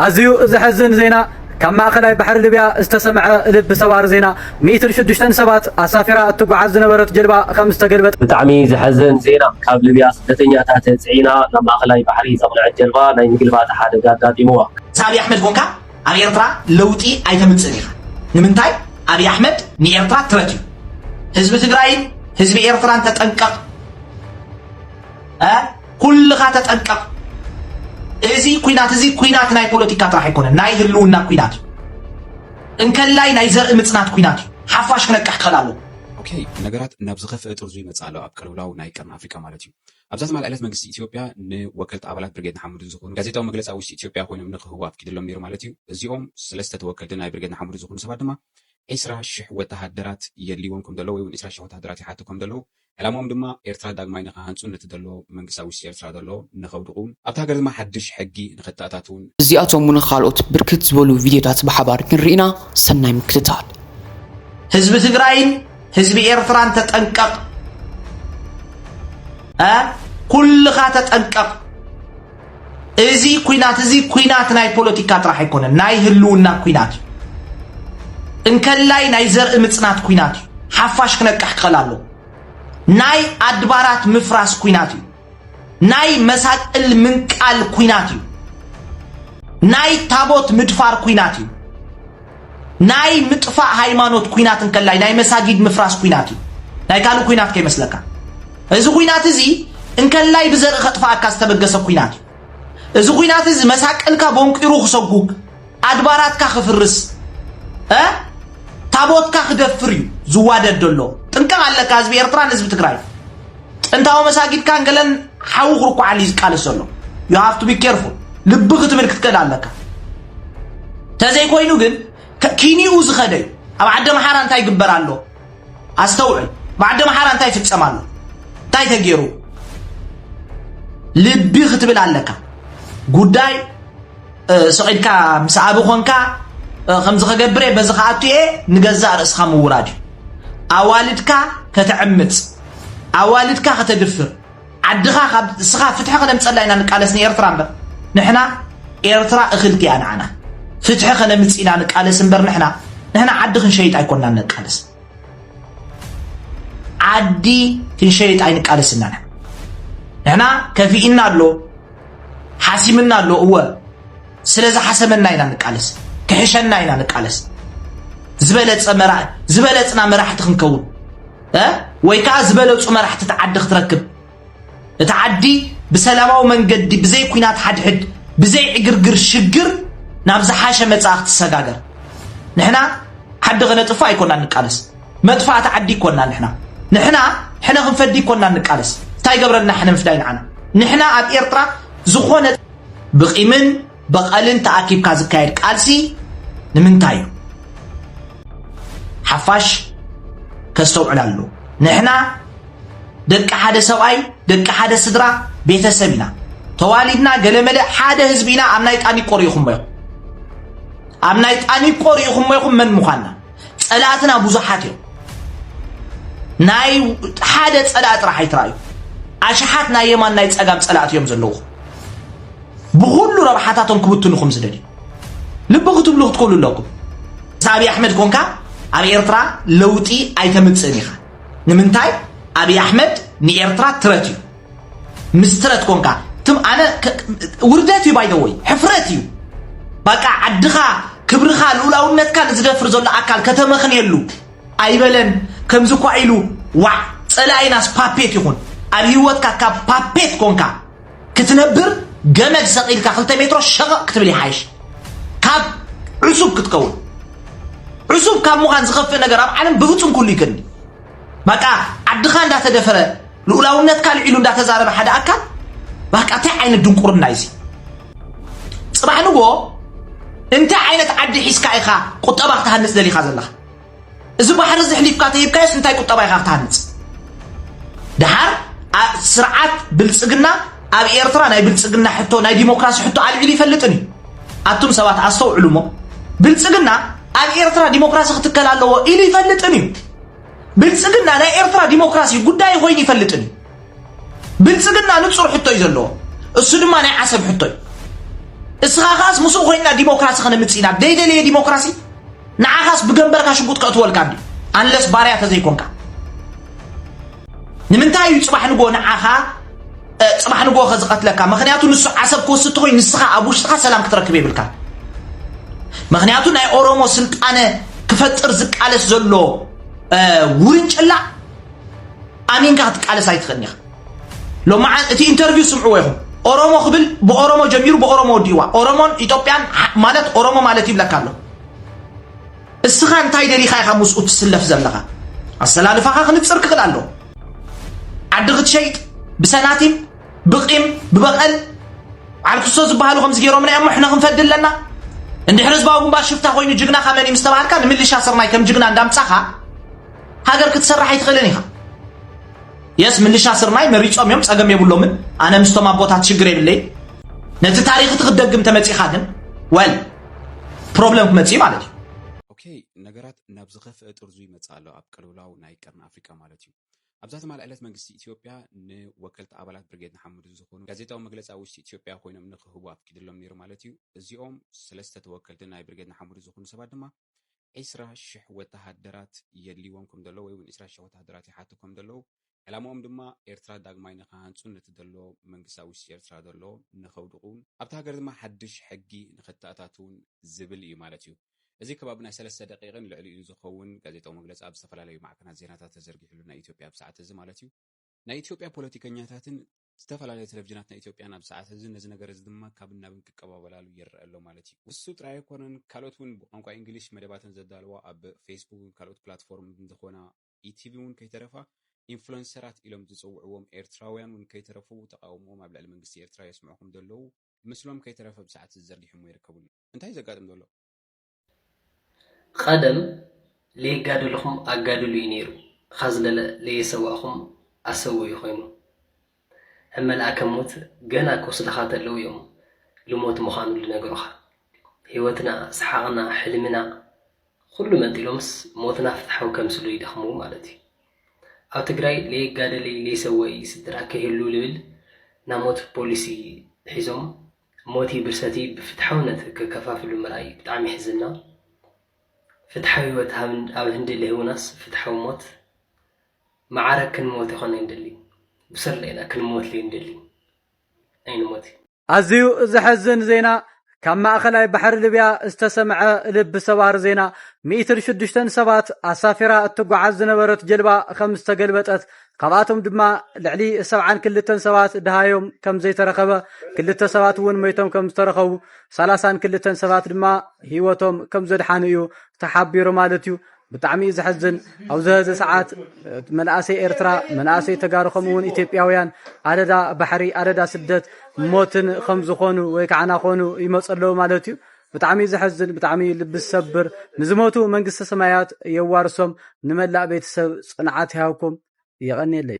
أزيو زحزن زينا كما أخلاي بحر ليبيا استسمع لب سوار زينا 106 سبات أسافرة تقعد زنبرت جلبة 5 قلبت بتعمي زحزن زينا كاب ليبيا سدتنيا تحت سعينا لما أخلاي بحري صبنا الجلبة ناي قلبات حدا قاعد يموا سابي أحمد كونكا أبي يرترا لوتي أيتم تسريخ نمنتاي أبي أحمد ني يرترا ترتي حزب تجراين حزب يرترا أنت تنقق كل خاتت تنقق إزي كوينات ناي بوليتيكات راح يكون ناي هلونا كوينات إن كان لاي ناي زرق متنات كوينات حفاش كنك خلالو اوكي ነገራት ናብ ዝኸፍአ ጥርዙ ይመጻሉ ኣብ ቀልውላው ናይ ቀርና ኣፍሪካ ማለት እዩ ኣብዛት ማልዓለት መንግስቲ ኢትዮጵያ ንወከልቲ ኣባላት ብርጌድ ሓሙድ ዝኾኑ ጋዜጣዊ መግለጫ ውሽጢ ኢትዮጵያ ኮይኖም ንኽህቡ ኣፍኪድሎም ነይሩ ማለት እዩ እዚኦም ሰለስተ ተወከልቲ ናይ ብርጌድ ሓሙድ ዝኾኑ ሰባት ድማ 20,000 ወተሃደራት የድልይዎም ከም ዘለዎ ወይ 20,000 ወተሃደራት ይሓቱ ከም ዘለዎ ዕላማኦም ድማ ኤርትራ ዳግማይ ንኽሃንፁ ነቲ ዘሎ መንግስታዊ ውሽጢ ኤርትራ ዘሎ ንኸውድቑን ኣብቲ ሃገር ድማ ሓድሽ ሕጊ ንኽተኣታትውን እዚኣቶም እውን ካልኦት ብርክት ዝበሉ ቪድዮታት ብሓባር ክንርኢና ሰናይ ምክትታል ህዝቢ ትግራይን ህዝቢ ኤርትራን ተጠንቀቕ ኩልኻ ተጠንቀቕ እዚ ኩናት ናይ ፖለቲካ ጥራሕ ኣይኮነን ናይ ህልውና ኩናት እንከላይ ናይ ዘርኢ ምጽናት ኩናት ሓፋሽ ክነቅሕ ክኸላሎ ናይ ኣድባራት ምፍራስ ኩናት ናይ መሳቅል ምንቃል ኩናት ናይ ታቦት ምድፋር ኩናት ናይ ምጥፋእ ሃይማኖት ኩናት እንከላይ ናይ መሳጊድ ምፍራስ ኩናት ናይ ካሉ ኩናት ከይመስለካ እዚ ኩናት እዚ እንከላይ ብዘርኢ ኸጥፋእካ ዝተበገሰ ኩናት እዚ ኩናት እዚ መሳቅልካ ቦንቂሩ ክሰጉግ ኣድባራትካ ክፍርስ ታቦትካ ክደፍር እዩ ዝዋደድ ደሎ ጥንቀቕ ኣለካ ህዝቢ ኤርትራን ህዝቢ ትግራይ ጥንታዊ መሳጊድካ እንገለን ሓዊ ክርኩዓሊ ዝቃለስ ዘሎ you have to be careful ልብህ ክትምልክት ከዳ ኣለካ ተዘይ ኮይኑ ግን ኪኒኡ ዝኸደ ኣብ ዓደ መሓራ እንታይ ይግበር ኣሎ ኣስተውዕል ባዕደ መሓራ እንታይ ይፍጸም ኣሎ እንታይ ተገይሩ ልብህ ክትብል ኣለካ ጉዳይ ሰቂድካ ምስ ኣብ ኮንካ ከምዚ ከገብረ በዚ ከኣትየ ንገዛእ ርእስኻ ምውራድ ኣዋልድካ ከተዕምፅ ኣዋልድካ ከተድፍር ዓድኻ ካብ ስኻ ፍትሒ ከነምፀላ ኢና ንቃለስኒ ኤርትራ እምበር ንሕና ኤርትራ እኽልቲ እያ ንዓና ፍትሒ ከነምፅ ኢና ንቃለስ እምበር ንሕና ዓዲ ክንሸይጥ ኣይኮንና ንቃለስ ዓዲ ክንሸይጥ ኣይንቃለስና ንሕና ከፊኢና ኣሎ ሓሲምና ኣሎ እወ ስለዚ ሓሰመና ኢና ንቃለስ كحشنا إنا نقالس زبلتنا مراحت خنكون ويكا زبلت مراحت تعدي تركب تعدي بسلامه من قد بزي كوينات حد بزي عقرقر شقر نابز حاشا متصاخت السقاقر نحنا حد غنطفا يكوننا نقالس مدفع تعدي كوننا نحنا غنفدي كوننا نقالس تاي قبرنا نحنا مفداين عنا نحنا اب إيرترا زخونة بقيمن بقالن تأكيب كازكاير قالسي نمنتايو حفاش كستوعلالو نحنا دك حدا سواي دك حدا سدرا بيتسبنا توالدنا قلمله حدا حزبنا امنايت اني قريخم بيو امنايت اني قريخم بيو من مخانا صلاتنا بزحات ناي حدا صلات راح يترايو اشحاتنا يمان ناي صقام صلات يوم زلو بكل ربحاتهم كبتن خمس ددي لبغتو بلغت كل لكم سابي احمد كونكا ابي ايرترا لوطي ايتمصنيخا نمنتاي ابي احمد ني ايرترا ترتيو مسترت كونكا تم انا ورداتي باي ذا واي حفرتي بقى عدخا كبرخا لولاونتكا زدفر زل اكل كتمخن يلو ايبلن كمزكو عيلو وا صلايناس بابيت يكون ابي وتكا كا بابيت كونكا كتنبر جمد سقيل كخلت متر شقق كتبلي حايش كاب عصوب كتكون عصوب كاب مخان زخف نجار عالم بغتم كل يكن بقى عدخان دا تدفر لولاونت كان عيلو دا تزارب حدا أكل بقى تي عين الدنقور النايزي صباح نقو انت عينت عدي حيسكا إخا قطباق تهنس دلي خازن لخ إذا بحرز حليف كاتيب كايس انتاي قطباق تهنس دهار سرعات بالسقنا اب إيرترا ناي بلصقنا حتى ناي ديمقراطي حتى على علي فلطني اتم سبات استوعلومو بلصقنا اب إيرترا ديمقراطي ختكلالو الي فلطني بلصقنا ناي إيرترا ديمقراطي غداي هويني فلطني بلصقنا نصر حتى يزلو اسو دما ناي عسب حتى እስኻኻስ ምስኡ ኮይና ዲሞክራሲ ከነምጽኢና ደይደልየ ዲሞክራሲ ንዓኻስ ብገንበርካ ሽጉጥ ከእትወልካ እንዲ አንለስ ባርያ ተዘይኮንካ ንምንታይ እዩ ጽባሕ ንጎ ንዓኻ ጽባሕ ንጎ ከዝቀትለካ ምክንያቱ ንሱ ዓሰብ ክወስድ ኮይኑ ንስኻ ኣብ ውሽጥካ ሰላም ክትረክብ ይብልካ ምክንያቱ ናይ ኦሮሞ ስልጣነ ክፈጥር ዝቃለስ ዘሎ ውርንጭላ ኣሚንካ ክትቃለስ ኣይትኽእልኒኻ ሎማ እቲ ኢንተርቪው ስምዑ ይኹም ኦሮሞ ክብል ብኦሮሞ ጀሚሩ ብኦሮሞ ወዲዋ ኦሮሞን ኢትዮጵያን ማለት ኦሮሞ ማለት ይብለካ ኣሎ እስኻ እንታይ ደሊኻ ኢኻ ምስኡ ትስለፍ ዘለኻ ኣሰላልፋኻ ክንፍፅር ክኽእል ኣሎ ዓዲ ክትሸይጥ ብሰናቲም ብቂም ብበቐል ዓልክሶ ዝበሃሉ ከምዚ ገይሮምና እዮም ሕና ክንፈድል ኣለና እንድሕር ህዝባዊ ግንባር ሽፍታ ኮይኑ ጅግና ከመን እዩ ምስተባሃልካ ንምልሻ ስርናይ ከም ጅግና እንዳምፃኻ ሃገር ክትሰርሕ ኣይትኽእልን ኢኻ የስ ምልሻ ስርናይ መሪፆም እዮም ፀገም የብሎምን ኣነ ምስቶም ኣቦታት ችግር የብለይ ነቲ ታሪክ ትክደግም ተመፂኻ ግን ወል ፕሮብለም ክመፅእ ማለት እዩ ኦኬ ነገራት ናብ ዝኸፍአ ጥርዙ ይመጽእ ኣሎ ኣብ ቀልውላው ናይ ቀርኒ ኣፍሪካ ማለት እዩ ኣብዛ ተማልዕለት መንግስቲ ኢትዮጵያ ንወከልቲ ኣባላት ብርጌድ ንሓመዱ ዝኾኑ ጋዜጣዊ መግለፂ ውሽጢ ኢትዮጵያ ኮይኖም ንክህቡ ኣፍኪድሎም ነይሩ ማለት እዩ እዚኦም ሰለስተ ተወከልቲ ናይ ብርጌድ ንሓመዱ ዝኾኑ ሰባት ድማ 20,000 ወተሃደራት የድልይዎም ከም ዘለዎ ወይ 20,000 ወተሃደራት ይሓቱ ከም ዘለዎ ዕላማኦም ድማ ኤርትራ ዳግማይ ንኸሃንፁን ነቲ ዘሎ መንግስታዊ ውሽጢ ኤርትራ ዘሎ ንኸውድቑን ኣብቲ ሃገር ድማ ሓድሽ ሕጊ ንኽተኣታትውን ዝብል እዩ ማለት እዩ እዚ ከባቢ ናይ 3 ደቂቕን ልዕሊኡ ዝኸውን ጋዜጣዊ መግለፂ ኣብ ዝተፈላለዩ ማዕከናት ዜናታት ተዘርጊሕሉ ናይ ኢትዮጵያ ኣብ ሰዓት እዚ ማለት እዩ ናይ ኢትዮጵያ ፖለቲከኛታትን ዝተፈላለዩ ቴሌቭዥናት ናይ ኢትዮጵያን ኣብ ሰዓት እዚ ነዚ ነገር እዚ ድማ ካብ ናብን ክቀባበላሉ ይረአ ኣሎ ማለት እዩ እሱ ጥራይ ኣይኮነን ካልኦት እውን ብቋንቋ እንግሊሽ መደባትን ዘዳልዋ ኣብ ፌስቡክ ካልኦት ፕላትፎርም ዝኾና ኢቲቪ እውን ከይተረፋ ኢንፍሉንሰራት ኢሎም ዝፅውዕዎም ኤርትራውያን እውን ከይተረፉ ተቃውሞም ኣብ ልዕሊ መንግስቲ ኤርትራ የስምዑ ዘለዉ ምስሎም ከይተረፈ ብሰዓት ዝዘርጊሖም ይርከቡሉ እንታይ ዘጋጥም ዘሎ ቀደም ለይጋደልኹም ኣጋድሉ እዩ ነይሩ ካዝለለ ለየሰዋእኹም ኣሰውዩ ኮይኑ ሕመልኣከ ሞት ገና ክወስድኻ ተለው እዮም ልሞት ምዃኑ ልነገሩኻ ህይወትና ሰሓቕና ሕልምና ኩሉ መጢሎምስ ሞትና ፍትሓዊ ከምስሉ ይደኽሙ ማለት እዩ ኣብ ትግራይ ለይጋደለይ ለይሰወይ ስድራ ከህሉ ልብል ናብ ሞት ፖሊሲ ሒዞም ሞቲ ብርሰቲ ብፍትሓውነት ክከፋፍሉ ምርኣይ ብጣዕሚ ይሕዝና ፍትሓዊ ህይወት ኣብ ህንደሊ ህውናስ ፍትሓዊ ሞት ማዕረ ክንሞት ይኾነ ይንደሊ ብሰርለይና ክንሞት ለይንደሊ ኣይንሞት ኣዝዩ ዘሕዝን ዜና ካብ ማእኸላይ ባሕሪ ሊብያ ዝተሰምዐ ልቢ ሰባሪ ዜና 106 ሰባት ኣሳፊራ እትጓዓዝ ዝነበረት ጀልባ ከም ዝተገልበጠት ካብኣቶም ድማ ልዕሊ 72 ሰባት ድሃዮም ከም ዘይተረኸበ 2 ሰባት እውን ሞይቶም ከም ዝተረኸቡ 32 ሰባት ድማ ህይወቶም ከም ዘድሓኑ እዩ ተሓቢሩ ማለት እዩ ብጣዕሚ ዝሕዝን ኣብ ዘ ሰዓት መናእሰይ ኤርትራ መናእሰይ ተጋሩ ከምኡውን ኢትዮጵያውያን ኣደዳ ባሕሪ ኣደዳ ስደት ሞትን ከም ዝኾኑ ወይ ከዓ ናኾኑ ይመጸለው ማለት እዩ ብጣዕሚ ዝሕዝን ብጣዕሚ ልቢ ዝሰብር ንዝሞቱ መንግስቲ ሰማያት የዋርሶም ንመላእ ቤተሰብ ጽንዓት ይሃብኩም ይቀኒየለይ